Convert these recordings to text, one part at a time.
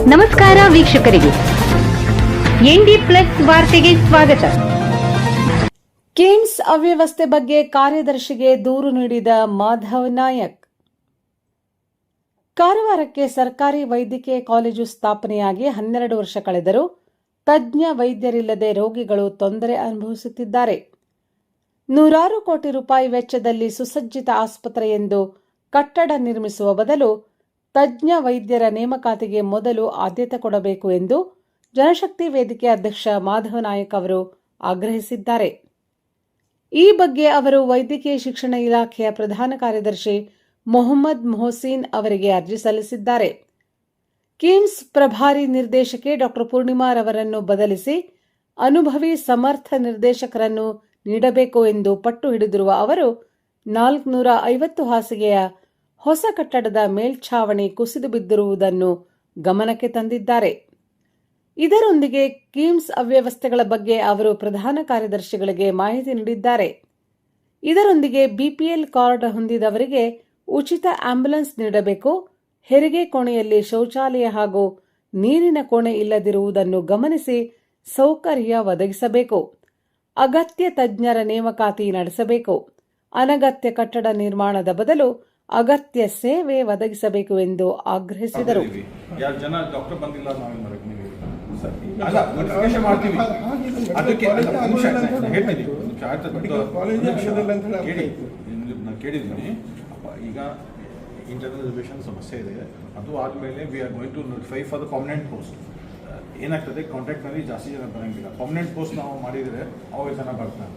ನಮಸ್ಕಾರ ವೀಕ್ಷಕರಿಗೆ ND plus ವಾರ್ತೆಗೆ ಸ್ವಾಗತ. ಕಿಮ್ಸ್ ಅವ್ಯವಸ್ಥೆ ಬಗ್ಗೆ ಕಾರ್ಯದರ್ಶಿಗೆ ದೂರು ನೀಡಿದ ಮಾಧವ್ ನಾಯಕ್. ಕಾರವಾರಕ್ಕೆ ಸರ್ಕಾರಿ ವೈದ್ಯಕೀಯ ಕಾಲೇಜು ಸ್ಥಾಪನೆಯಾಗಿ 12 ವರ್ಷ ಕಳೆದರೂ ತಜ್ಞ ವೈದ್ಯರಿಲ್ಲದೆ ರೋಗಿಗಳು ತೊಂದರೆ ಅನುಭವಿಸುತ್ತಿದ್ದಾರೆ. ನೂರಾರು ಕೋಟಿ ರೂಪಾಯಿ ವೆಚ್ಚದಲ್ಲಿ ಸುಸಜ್ಜಿತ ಆಸ್ಪತ್ರೆ ಎಂದು ಕಟ್ಟಡ ನಿರ್ಮಿಸುವ ಬದಲು ತಜ್ಞ ವೈದ್ಯರ ನೇಮಕಾತಿಗೆ ಮೊದಲು ಆದ್ಯತೆ ಕೊಡಬೇಕು ಎಂದು ಜನಶಕ್ತಿ ವೇದಿಕೆ ಅಧ್ಯಕ್ಷ ಮಾಧವ್ ನಾಯಕ್ ಅವರು ಆಗ್ರಹಿಸಿದ್ದಾರೆ. ಈ ಬಗ್ಗೆ ಅವರು ವೈದ್ಯಕೀಯ ಶಿಕ್ಷಣ ಇಲಾಖೆಯ ಪ್ರಧಾನ ಕಾರ್ಯದರ್ಶಿ ಮೊಹಮ್ಮದ್ ಮೊಹಸಿನ್ ಅವರಿಗೆ ಅರ್ಜಿ ಸಲ್ಲಿಸಿದ್ದಾರೆ. ಕಿಮ್ಸ್ ಪ್ರಭಾರಿ ನಿರ್ದೇಶಕಿ ಡಾ ಪೂರ್ಣಿಮಾರವರನ್ನು ಬದಲಿಸಿ ಅನುಭವಿ ಸಮರ್ಥ ನಿರ್ದೇಶಕರನ್ನು ನೀಡಬೇಕು ಎಂದು ಪಟ್ಟು ಹಿಡಿದಿರುವ ಅವರು 450 ಹಾಸಿಗೆಯ ಹೊಸ ಕಟ್ಟಡದ ಮೇಲ್ಛಾವಣಿ ಕುಸಿದು ಬಿದ್ದಿರುವುದನ್ನು ಗಮನಕ್ಕೆ ತಂದಿದ್ದಾರೆ. ಇದರೊಂದಿಗೆ ಕಿಮ್ಸ್ ಅವ್ಯವಸ್ಥೆಗಳ ಬಗ್ಗೆ ಅವರು ಪ್ರಧಾನ ಕಾರ್ಯದರ್ಶಿಗಳಿಗೆ ಮಾಹಿತಿ ನೀಡಿದ್ದಾರೆ. ಇದರೊಂದಿಗೆ ಬಿಪಿಎಲ್ ಕಾರ್ಡ್ ಹೊಂದಿದವರಿಗೆ ಉಚಿತ ಆಂಬ್ಯುಲೆನ್ಸ್ ನೀಡಬೇಕು, ಹೆರಿಗೆ ಕೋಣೆಯಲ್ಲಿ ಶೌಚಾಲಯ ಹಾಗೂ ನೀರಿನ ಕೋಣೆ ಇಲ್ಲದಿರುವುದನ್ನು ಗಮನಿಸಿ ಸೌಕರ್ಯ ಒದಗಿಸಬೇಕು, ಅಗತ್ಯ ತಜ್ಞರ ನೇಮಕಾತಿ ನಡೆಸಬೇಕು, ಅನಗತ್ಯ ಕಟ್ಟಡ ನಿರ್ಮಾಣದ ಬದಲು ಅಗತ್ಯ ಸೇವೆ ಒದಗಿಸಬೇಕು ಎಂದು ಆಗ್ರಹಿಸಿದರು. ಈಗ ಇಂಟರ್ನಲ್ ರಿಸರ್ವೇಷನ್ ಸಮಸ್ಯೆ ಇದೆ, ಅದು ಆದಮೇಲೆ we are going to notify for the permanent post. ಏನಾಗ್ತದೆ, ಕಾಂಟ್ರಾಕ್ಟ್ನಲ್ಲಿ ಜಾಸ್ತಿ ಜನ ಬರೋಂಗಿಲ್ಲ, ಪರ್ಮನೆಂಟ್ ಪೋಸ್ಟ್ ನಾವು ಮಾಡಿದರೆ ಅವಾಗ ಜನ ಬರ್ತಾರೆ.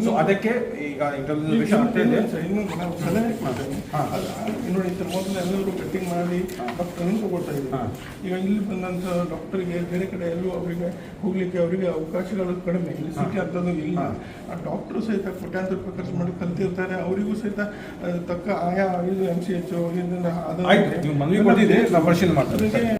ಸೊ ಅದಕ್ಕೆ ಈಗ ಇಂಟರ್ನಲ್ ರಿಸರ್ವೇಷನ್ ಆಗ್ತಾ ಇದೆ. ನೋಡಿ ಸರ್, ಮೊದಲು ಎಲ್ಲರೂ ಕಟ್ಟಿಂಗ್ ಮಾಡಿ ಡಾಕ್ಟರ್ ತಗೊಳ್ತಾ ಇದ್ದೀವಿ. ಈಗ ಇಲ್ಲಿ ಬಂದಂಥ ಡಾಕ್ಟರ್ಗೆ ಬೇರೆ ಕಡೆ ಎಲ್ಲೂ ಅವರಿಗೆ ಹೋಗ್ಲಿಕ್ಕೆ ಅವರಿಗೆ ಅವಕಾಶಗಳು ಕಡಿಮೆ, ಇಲ್ಲಿ ಸಿಟಿ ಅಂತದ್ದು ಇಲ್ಲ. ಆ ಡಾಕ್ಟರ್ ಸಹಿತ ಕೋಟ್ಯಾಂತರ ರೂಪಾಯಿ ಖರ್ಚು ಮಾಡಿ ಕಲ್ತಿರ್ತಾರೆ, ಅವರಿಗೂ ಸಹಿತ ತಕ್ಕ ಆಯಾ ಇದು MCH ಮನವಿ ಕೊಟ್ಟಿದೆ, ನಾವು ಪರಿಶೀಲನೆ ಮಾಡ್ತಾರೆ.